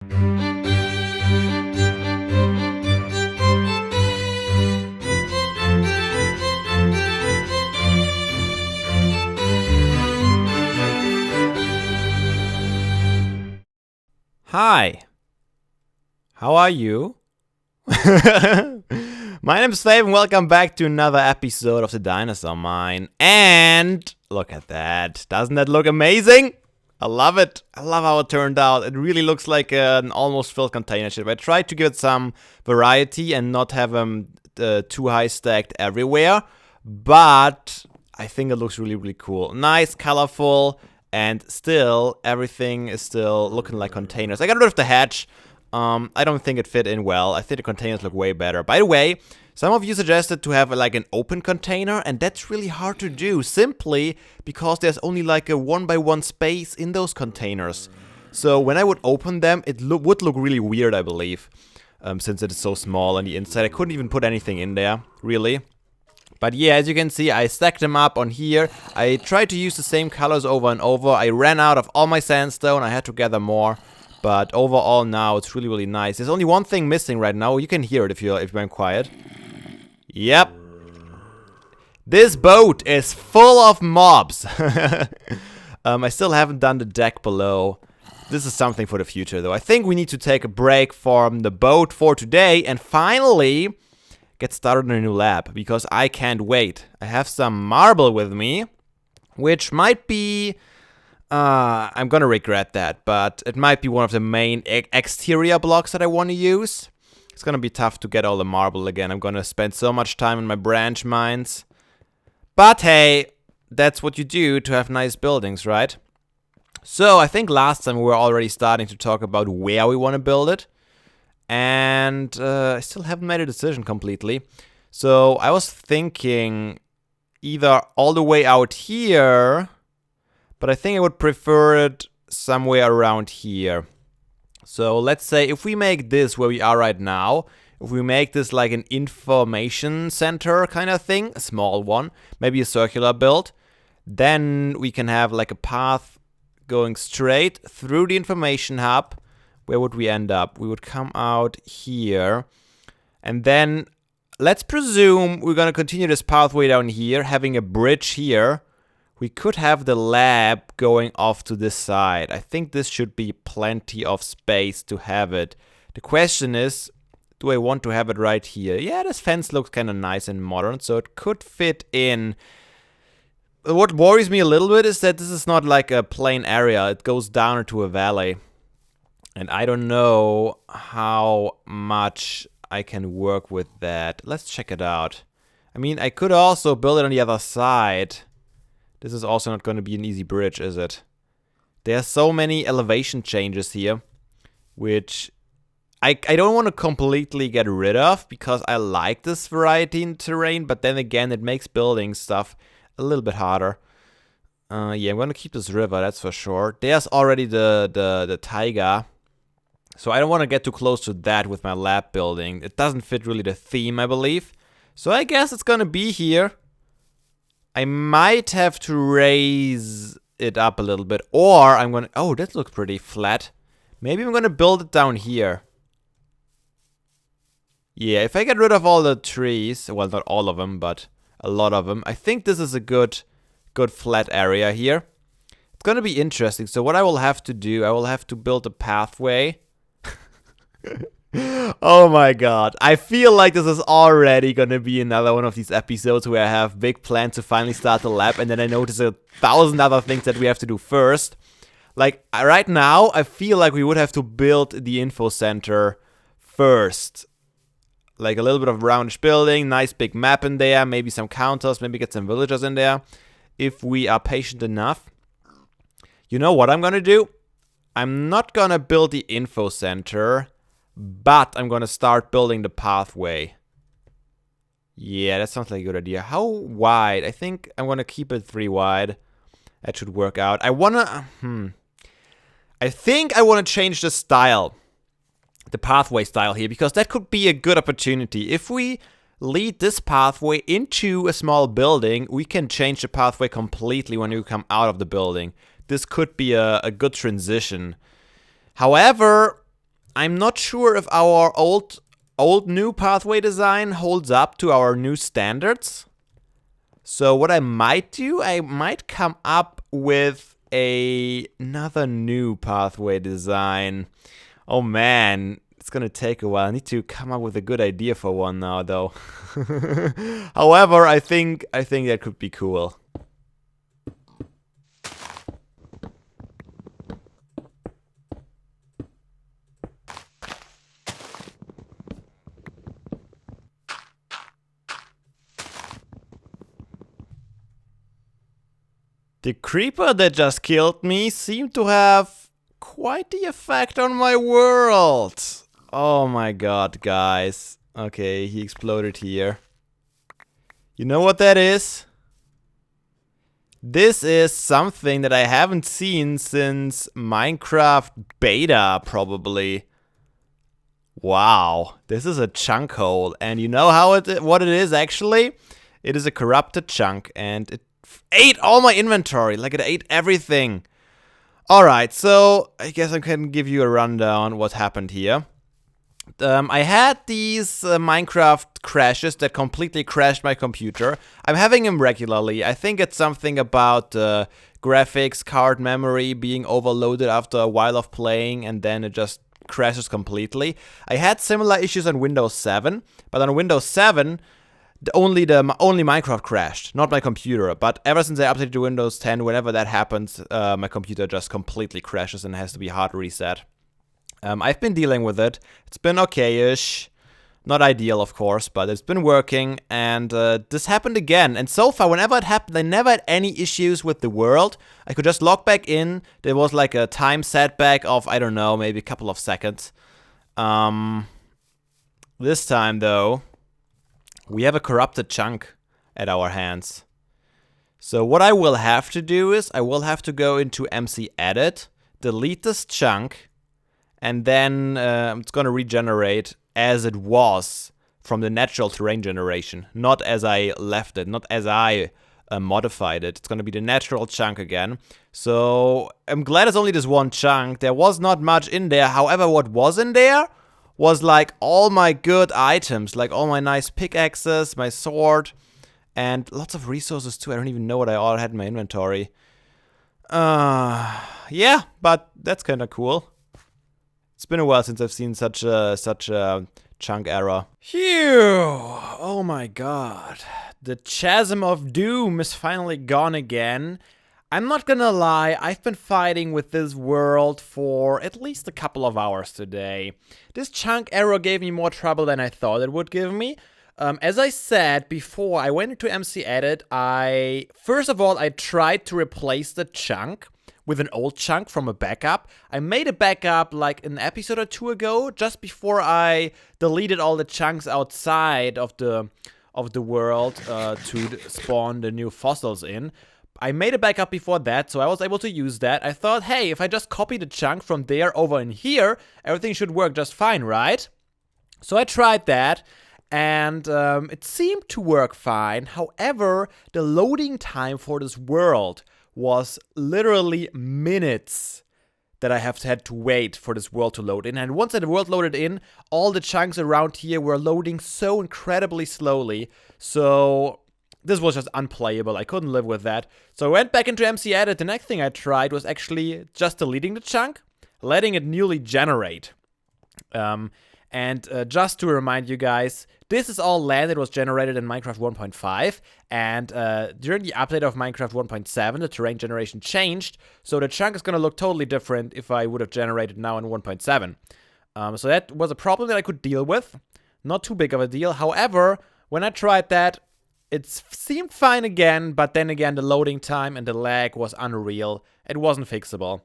Hi, how are you? My name is Fabe and welcome back to another episode of the Dinosaur Mine. And look at that. Doesn't that look amazing? I love it. I love how it turned out. It really looks like an almost filled container ship. I tried to give it some variety and not have them too high stacked everywhere. But I think it looks really, really cool. Nice, colorful. And still, everything is still looking like containers. I got rid of the hatch. I don't think it fit in well. I think the containers look way better. By the way, some of you suggested to have like an open container, and that's really hard to do, simply because there's only like a 1x1 space in those containers. So when I would open them, it would look really weird, I believe, since it is so small on the inside. I couldn't even put anything in there, really. But yeah, as you can see, I stacked them up on here. I tried to use the same colors over and over. I ran out of all my sandstone. I had to gather more. But overall now, it's really, really nice. There's only one thing missing right now. You can hear it if you went quiet. Yep. This boat is full of mobs. I still haven't done the deck below. This is something for the future, though. I think we need to take a break from the boat for today and finally get started in a new lab, because I can't wait. I have some marble with me, which might be... I'm gonna regret that, but it might be one of the main exterior blocks that I want to use. It's gonna be tough to get all the marble again. I'm gonna spend so much time in my branch mines. But hey, that's what you do to have nice buildings, right? So I think last time we were already starting to talk about where we want to build it. And I still haven't made a decision completely. So I was thinking either all the way out here, but I think I would prefer it somewhere around here. So let's say if we make this where we are right now, if we make this like an information center kind of thing, a small one, maybe a circular build, then we can have like a path going straight through the information hub. Where would we end up? We would come out here. And then let's presume we're going to continue this pathway down here, having a bridge here. We could have the lab going off to this side. I think this should be plenty of space to have it. The question is, do I want to have it right here? Yeah, this fence looks kind of nice and modern, so it could fit in. What worries me a little bit is that this is not like a plain area. It goes down into a valley. And I don't know how much I can work with that. Let's check it out. I mean, I could also build it on the other side. This is also not going to be an easy bridge, is it? There are so many elevation changes here, which I don't want to completely get rid of, because I like this variety in terrain, but then again, it makes building stuff a little bit harder. Yeah, I'm going to keep this river, that's for sure. There's already the taiga. So I don't want to get too close to that with my lab building. It doesn't fit really the theme, I believe. So I guess it's going to be here. I might have to raise it up a little bit. Or I'm going to... Oh, that looks pretty flat. Maybe I'm going to build it down here. Yeah, if I get rid of all the trees... Well, not all of them, but a lot of them. I think this is a good flat area here. It's going to be interesting. So what I will have to do... I will have to build a pathway... Oh my god, I feel like this is already gonna be another one of these episodes where I have big plans to finally start the lab, and then I notice 1,000 other things that we have to do first. Like, right now, I feel like we would have to build the info center first. Like a little bit of roundish building, nice big map in there, maybe some counters, maybe get some villagers in there, if we are patient enough. You know what I'm gonna do? I'm not gonna build the info center, but I'm gonna start building the pathway. Yeah, that sounds like a good idea. How wide? I think I'm gonna keep it 3 wide. That should work out. I think I wanna change the style. The pathway style here, because that could be a good opportunity. If we lead this pathway into a small building, we can change the pathway completely when you come out of the building. This could be a good transition. However, I'm not sure if our old new pathway design holds up to our new standards. So what I might do, I might come up with another new pathway design. Oh man, it's gonna take a while. I need to come up with a good idea for one now, though. However, I think that could be cool. The creeper that just killed me seemed to have quite the effect on my world. Oh my god, guys. Okay, he exploded here. You know what that is? This is something that I haven't seen since Minecraft beta, probably. Wow, this is a chunk hole. And you know what it is actually? It is a corrupted chunk, and it ate all my inventory. Like, it ate everything. Alright, so I guess I can give you a rundown what happened here. I had these Minecraft crashes that completely crashed my computer. I'm having them regularly. I think it's something about graphics card memory being overloaded after a while of playing, and then it just crashes completely. I had similar issues on Windows 7, but on Windows 7, only Minecraft crashed, not my computer. But ever since I updated to Windows 10, whenever that happens, my computer just completely crashes and has to be hard reset. I've been dealing with it. It's been okay-ish. Not ideal, of course, but it's been working. And this happened again. And so far, whenever it happened, I never had any issues with the world. I could just log back in. There was like a time setback of, I don't know, maybe a couple of seconds. This time, though, we have a corrupted chunk at our hands. So what I will have to do is I will have to go into MC Edit, delete this chunk, and then it's going to regenerate as it was from the natural terrain generation, not as I left it, not as I modified it. It's going to be the natural chunk again. So I'm glad it's only this one chunk. There was not much in there. However, what was in there was like all my good items, like all my nice pickaxes, my sword, and lots of resources too. I don't even know what I all had in my inventory. Yeah, but that's kind of cool. It's been a while since I've seen such a chunk error. Phew! Oh my god. The Chasm of Doom is finally gone again. I'm not gonna lie, I've been fighting with this world for at least a couple of hours today. This chunk error gave me more trouble than I thought it would give me. As I said before, I went into MC Edit. First of all, I tried to replace the chunk with an old chunk from a backup. I made a backup like an episode or two ago, just before I deleted all the chunks outside of the world to spawn the new fossils in. I made a backup before that, so I was able to use that. I thought, hey, if I just copy the chunk from there over in here, everything should work just fine, right? So I tried that, and it seemed to work fine. However, the loading time for this world was literally minutes that I have had to wait for this world to load in. And once the world loaded in, all the chunks around here were loading so incredibly slowly. So this was just unplayable. I couldn't live with that. So I went back into MC Edit. The next thing I tried was actually just deleting the chunk, letting it newly generate. Just to remind you guys, this is all land that was generated in Minecraft 1.5, and during the update of Minecraft 1.7, the terrain generation changed, so the chunk is going to look totally different if I would have generated now in 1.7. So that was a problem that I could deal with. Not too big of a deal. However, when I tried that, it seemed fine again, but then again, the loading time and the lag was unreal. It wasn't fixable.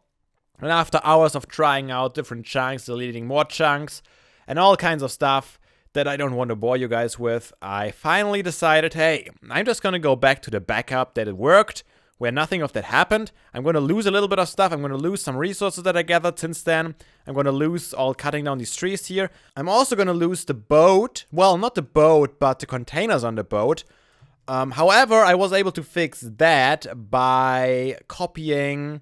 And after hours of trying out different chunks, deleting more chunks, and all kinds of stuff that I don't want to bore you guys with, I finally decided, hey, I'm just gonna go back to the backup that it worked, where nothing of that happened. I'm gonna lose a little bit of stuff. I'm gonna lose some resources that I gathered since then. I'm gonna lose all cutting down these trees here. I'm also gonna lose the boat. Well, not the boat, but the containers on the boat. However, I was able to fix that by copying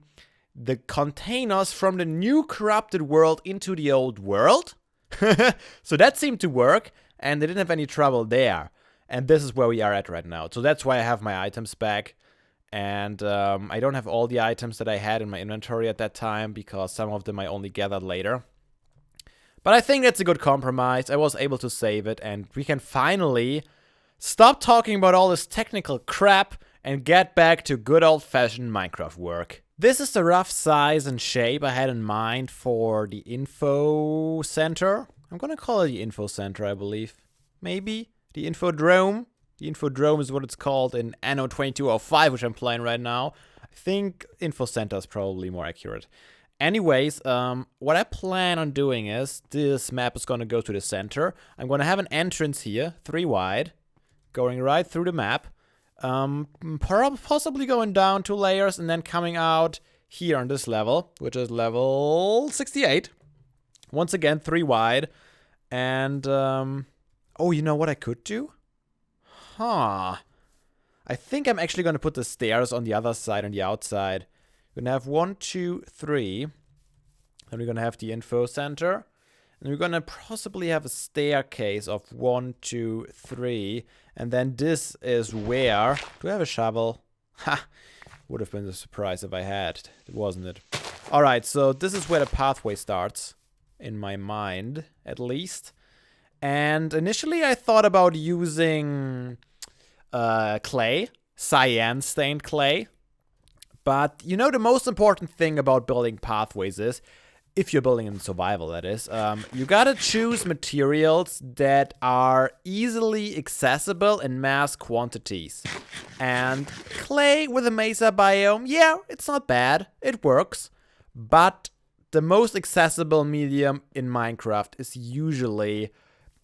the containers from the new corrupted world into the old world. So that seemed to work, and they didn't have any trouble there. And this is where we are at right now. So that's why I have my items back. And I don't have all the items that I had in my inventory at that time, because some of them I only gathered later. But I think that's a good compromise. I was able to save it, and we can finally stop talking about all this technical crap and get back to good old-fashioned Minecraft work. This is the rough size and shape I had in mind for the info center. I'm gonna call it the info center, I believe. Maybe the infodrome. The infodrome is what it's called in Anno 2205, which I'm playing right now. I think info center is probably more accurate. Anyways, what I plan on doing is, this map is gonna go to the center. I'm gonna have an entrance here, 3 wide, going right through the map. Possibly going down 2 layers and then coming out here on this level, which is level 68. Once again, 3 wide. And, oh, you know what I could do? Huh. I think I'm actually going to put the stairs on the other side, on the outside. We're going to have 1, 2, 3. Then we're going to have the info center. And we're going to possibly have a staircase of 1, 2, 3. And then this is where... Do I have a shovel? Ha! Would have been a surprise if I had. Wasn't it? Alright, so this is where the pathway starts. In my mind, at least. And initially I thought about using clay. Cyan-stained clay. But, you know, the most important thing about building pathways is... If you're building in survival, that is. You gotta choose materials that are easily accessible in mass quantities. And clay with a mesa biome, yeah, it's not bad. It works. But the most accessible medium in Minecraft is usually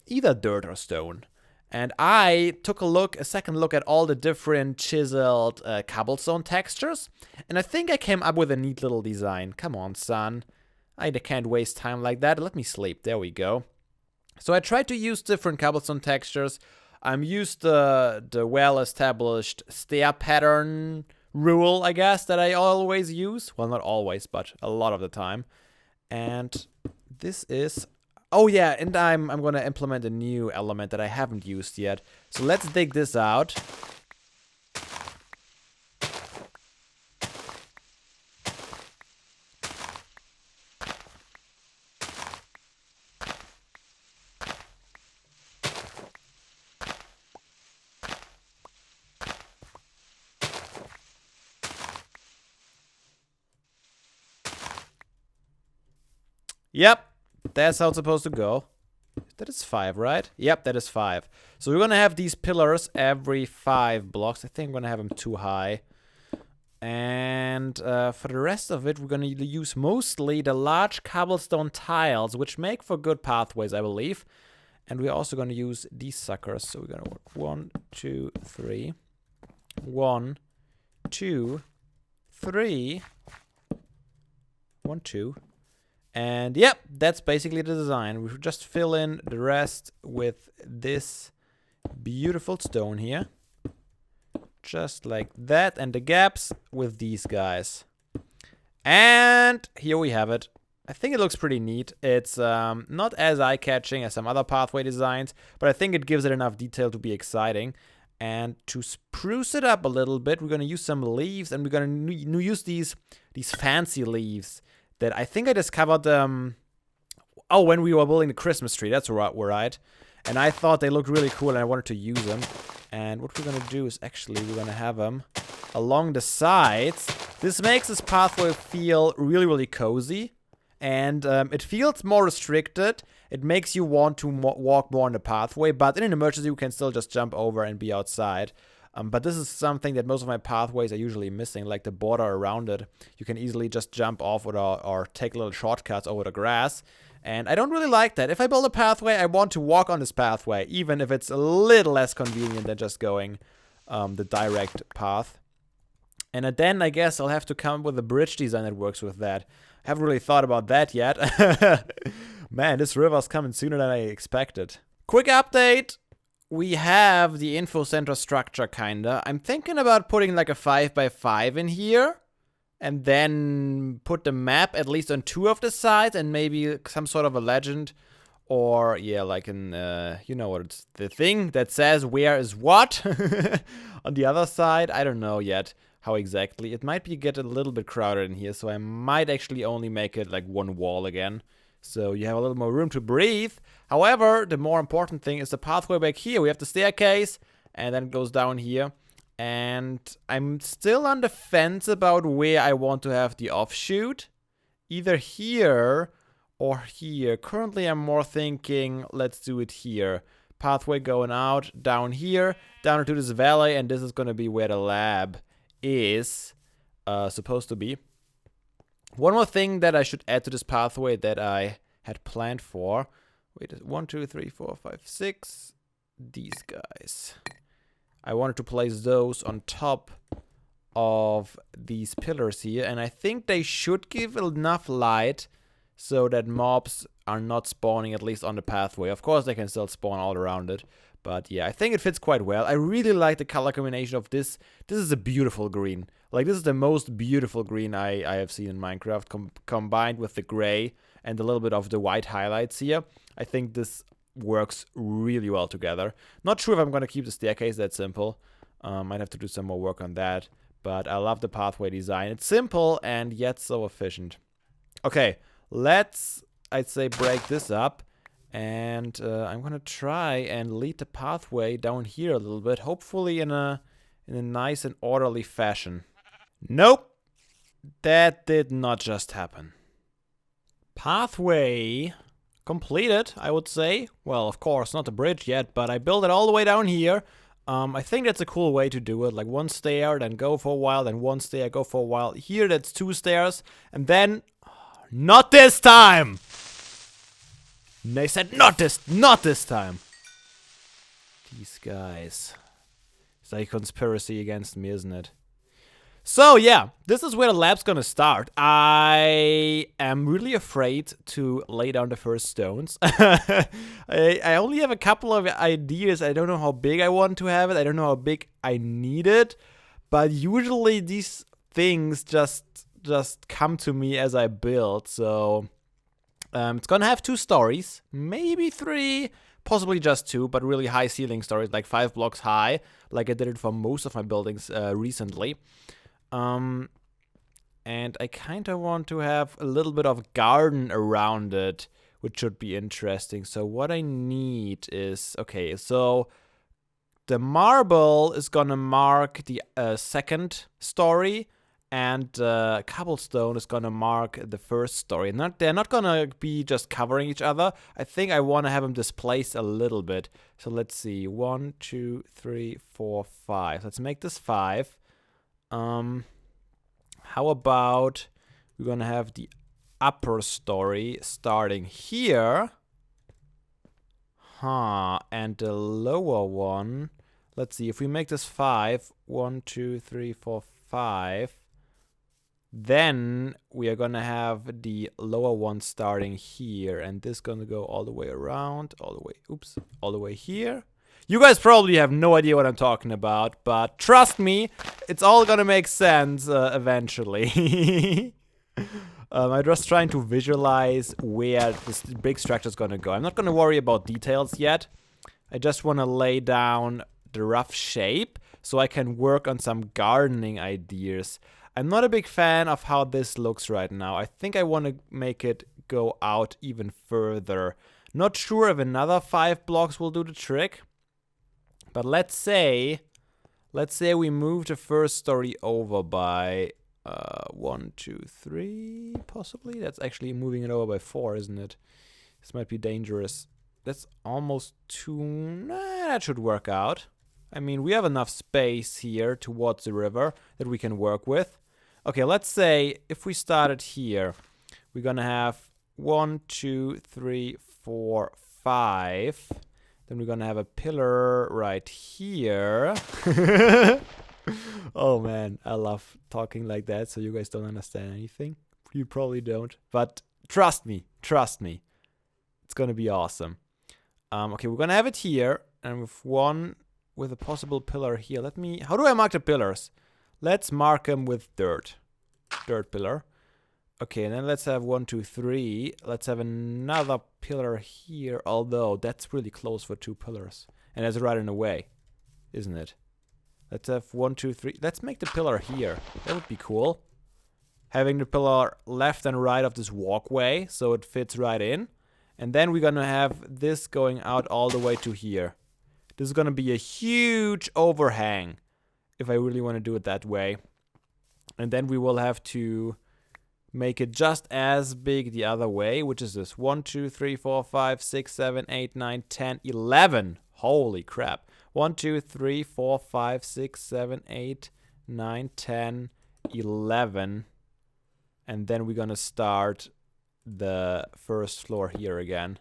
either dirt or stone. And I took a second look at all the different chiseled cobblestone textures. And I think I came up with a neat little design. Come on, son. I can't waste time like that. Let me sleep. There we go. So I tried to use different cobblestone textures. I'm used the well-established stair pattern rule, I guess, that I always use. Well, not always, but a lot of the time. And this is... Oh yeah, and I'm gonna implement a new element that I haven't used yet. So let's dig this out. Yep, that's how it's supposed to go. That is 5, right? Yep, that is 5. So we're gonna have these pillars every 5 blocks. I think I'm gonna have them too high. And for the rest of it, we're gonna use mostly the large cobblestone tiles, which make for good pathways, I believe. And we're also gonna use these suckers. So we're gonna work 1, 2, 3. 1, 2, 3. 1, 2. And yep, that's basically the design. We just fill in the rest with this beautiful stone here. Just like that. And the gaps with these guys. And here we have it. I think it looks pretty neat. It's not as eye-catching as some other pathway designs, but I think it gives it enough detail to be exciting. And to spruce it up a little bit, we're going to use some leaves, and we're going to use these fancy leaves that I think I discovered, oh, when we were building the Christmas tree, that's right. And I thought they looked really cool and I wanted to use them. And what we're gonna do is actually, we're gonna have them along the sides. This makes this pathway feel really, really cozy. And it feels more restricted. It makes you want to walk more on the pathway, but in an emergency, you can still just jump over and be outside. But this is something that most of my pathways are usually missing, like the border around it. You can easily just jump off or take little shortcuts over the grass. And I don't really like that. If I build a pathway, I want to walk on this pathway, even if it's a little less convenient than just going the direct path. And then I guess I'll have to come up with a bridge design that works with that. I haven't really thought about that yet. Man, this river's coming sooner than I expected. Quick update. We have the info center structure, kinda. I'm thinking about putting like a 5x5 in here. and then put the map at least on 2 of the sides, and maybe some sort of a legend, or yeah, like an you know what, it's the thing that says where is what on the other side. I don't know yet how exactly. It might be get a little bit crowded in here, so I might actually only make it like one wall again, so you have a little more room to breathe. However, the more important thing is the pathway back here. We have the staircase, and then it goes down here. And I'm still on the fence about where I want to have the offshoot. Either here or here. Currently, I'm more thinking, let's do it here. Pathway going out, down here, down into this valley, and this is going to be where the lab is supposed to be. One more thing that I should add to this pathway that I had planned for. Wait, 1, 2, 3, 4, 5, 6. These guys. I wanted to place those on top of these pillars here, and I think they should give enough light so that mobs are not spawning, at least on the pathway. Of course, they can still spawn all around it, but yeah, I think it fits quite well. I really like the color combination of this. This is a beautiful green. Like, this is the most beautiful green I have seen in Minecraft, combined with the gray and a little bit of the white highlights here. I think this works really well together. Not sure if I'm going to keep the staircase that simple. Might have to do some more work on that. But I love the pathway design. It's simple and yet so efficient. Okay, let's, I'd say, break this up. And I'm going to try and lead the pathway down here a little bit. Hopefully in a nice and orderly fashion. Nope. That did not just happen. Pathway completed, I would say. Well, of course, not the bridge yet, but I built it all the way down here. I think that's a cool way to do it. Like, one stair, then go for a while, then one stair, go for a while. Here, that's 2 stairs, and then... Not this time! They said not this time. These guys. It's like a conspiracy against me, isn't it? So yeah, this is where the lab's gonna start. I am really afraid to lay down the first stones. I only have a couple of ideas. I don't know how big I want to have it. I don't know how big I need it. But usually these things just come to me as I build. So it's gonna have 2 stories, maybe 3, possibly just 2, but really high ceiling stories, like 5 blocks high, like I did it for most of my buildings recently. And I kind of want to have a little bit of garden around it, which should be interesting. So what I need is, okay, so the marble is gonna mark the second story, and cobblestone is gonna mark the first story. They're not gonna be just covering each other. I think I want to have them displaced a little bit. So let's see, 1, 2, 3, 4, 5. Let's make this 5. How about we're gonna have the upper story starting here, and the lower one, let's see, if we make this 5, 1, 2, 3, 4, 5, then we are gonna have the lower one starting here, and this gonna go all the way around, all the way here. You guys probably have no idea what I'm talking about, but trust me, it's all gonna make sense eventually. I'm just trying to visualize where this big structure is gonna go. I'm not gonna worry about details yet. I just wanna lay down the rough shape so I can work on some gardening ideas. I'm not a big fan of how this looks right now. I think I want to make it go out even further. Not sure if another 5 blocks will do the trick. But let's say we move the first story over by 1, 2, 3, possibly. That's actually moving it over by 4, isn't it? This might be dangerous. That's almost 2. Nah, that should work out. I mean, we have enough space here towards the river that we can work with. Okay, let's say if we started here, we're gonna have 1, 2, 3, 4, 5. Then we're gonna have a pillar right here. Oh man, I love talking like that, so you guys don't understand anything. You probably don't, but trust me. It's gonna be awesome. Okay, we're gonna have it here, and with a possible pillar here. How do I mark the pillars? Let's mark them with dirt. Third pillar. Okay, and then let's have 1, 2, 3. Let's have another pillar here, although that's really close for 2 pillars. And that's right in the way, isn't it? Let's have 1, 2, 3. Let's make the pillar here. That would be cool. Having the pillar left and right of this walkway, so it fits right in. And then we're gonna have this going out all the way to here. This is gonna be a huge overhang, if I really want to do it that way. And then we will have to make it just as big the other way, which is this 1, 2, 3, 4, 5, 6, 7, 8, 9, 10, 11. Holy crap. 1, 2, 3, 4, 5, 6, 7, 8, 9, 10, 11. And then we're gonna start the first floor here again.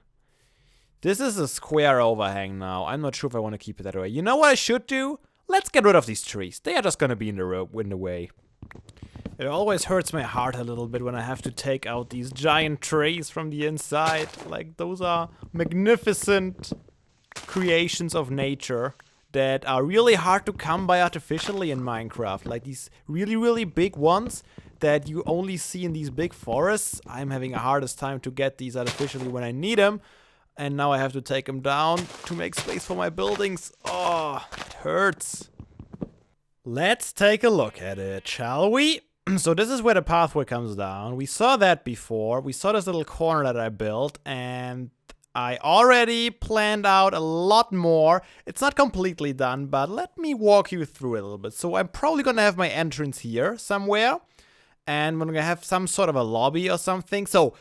This is a square overhang now. I'm not sure if I want to keep it that way. You know what I should do? Let's get rid of these trees. They are just gonna be in the way. It always hurts my heart a little bit when I have to take out these giant trees from the inside. Like, those are magnificent creations of nature that are really hard to come by artificially in Minecraft. Like these really, really big ones that you only see in these big forests. I'm having a hardest time to get these artificially when I need them. And now I have to take them down to make space for my buildings. Oh, it hurts. Let's take a look at it, shall we? So this is where the pathway comes down. We saw that before. We saw this little corner that I built, and I already planned out a lot more. It's not completely done, but let me walk you through it a little bit. So I'm probably gonna have my entrance here somewhere, and we're gonna have some sort of a lobby or something. So,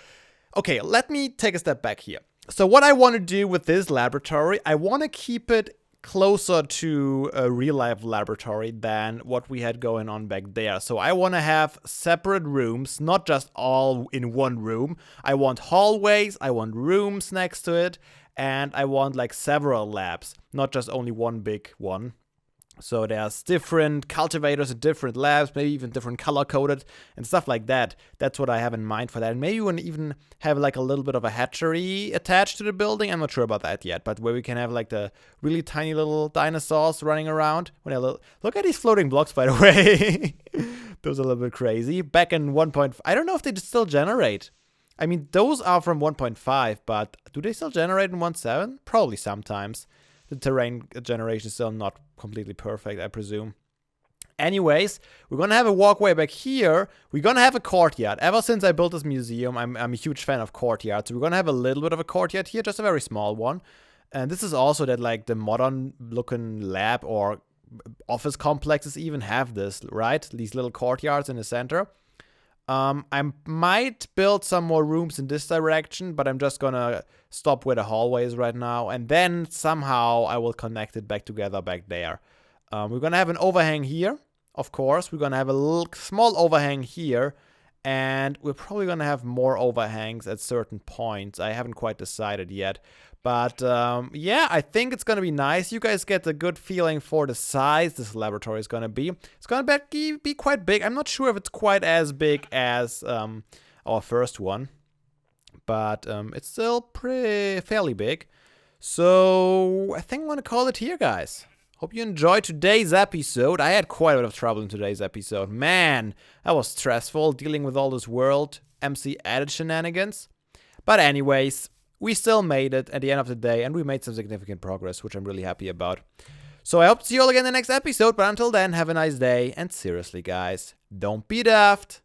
okay, let me take a step back here. So what I want to do with this laboratory, I want to keep it closer to a real-life laboratory than what we had going on back there. So I want to have separate rooms, not just all in one room. I want hallways, I want rooms next to it, and I want like several labs, not just only one big one. So there's different cultivators at different labs, maybe even different color-coded and stuff like that. That's what I have in mind for that. And maybe you want to even have like a little bit of a hatchery attached to the building. I'm not sure about that yet, but where we can have like the really tiny little dinosaurs running around. Look at these floating blocks, by the way. Those are a little bit crazy. Back in 1.5, I don't know if they still generate. I mean, those are from 1.5, but do they still generate in 1.7? Probably sometimes. The terrain generation is still not completely perfect, I presume. Anyways, we're gonna have a walkway back here. We're gonna have a courtyard. Ever since I built this museum, I'm a huge fan of courtyards. So we're gonna have a little bit of a courtyard here, just a very small one. And this is also that like the modern looking lab or office complexes even have this, right? These little courtyards in the center. I might build some more rooms in this direction, but I'm just gonna stop where the hallway is right now, and then somehow I will connect it back together back there. We're gonna have an overhang here, of course. We're gonna have a little small overhang here, and we're probably gonna have more overhangs at certain points. I haven't quite decided yet. But yeah, I think it's going to be nice. You guys get a good feeling for the size this laboratory is going to be. It's going to be quite big. I'm not sure if it's quite as big as our first one. But it's still fairly big. So I think I'm going to call it here, guys. Hope you enjoyed today's episode. I had quite a bit of trouble in today's episode. Man, that was stressful dealing with all this world MC added shenanigans. But anyways, we still made it at the end of the day, and we made some significant progress, which I'm really happy about. So I hope to see you all again in the next episode, but until then, have a nice day, and seriously guys, don't be daft,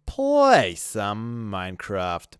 play some Minecraft.